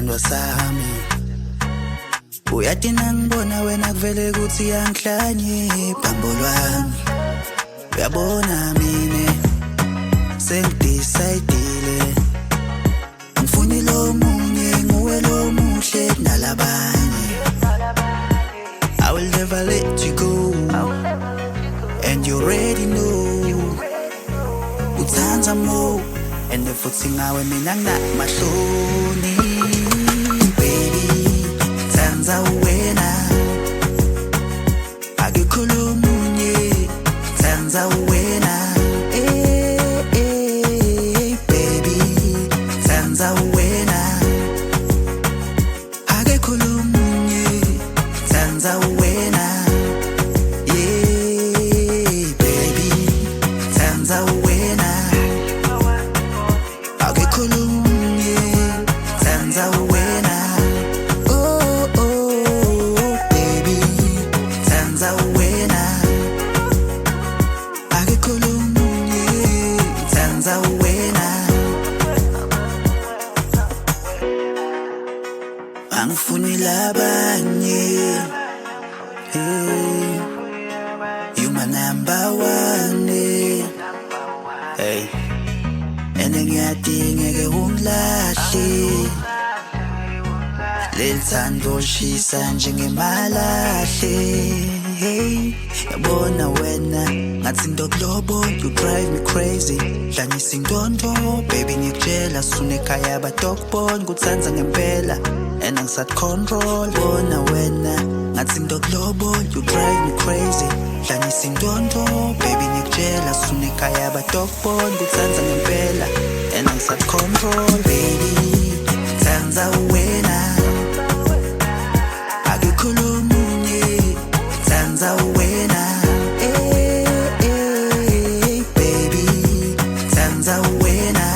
sithandwa sami uyathi nangibona wena kuvele kuthi yangihlanye ibhambo lwami uyabona mina sengidecide ngifuni lo munye nguwe lo muhle kunalabanye I will never let you go and you already know utsandza mo and futhi ngawe mina nginamahloni baby tsandza wena akikhuluma unye tsandza wena baby tsandza wena akikhuluma unye tsandza wena yeah baby tsandza wena akikhulumye tsandza wena oh baby tsandza wena akikhulumye tsandza wena angifuni labanye hey you my number one hey ene ngiyadingeke ungilahle lelithando lishisa njengemalahle hey yabona wena ngathi ndokulobola you drive me crazy dlanyisa indondo baby ngikutshela sunekhaya abadokubona kutsandza ngempela and angisat control bona wena ngathi ndokulobola you drive me crazy dlanyisa indondo baby ngikutshela sunekhaya abadokubona kutsandza ngempela and angisat control baby tsandza wena akikhuluma unye tsandza wena baby tsandza wena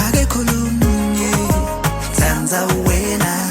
akikhuluma unye tsandza wena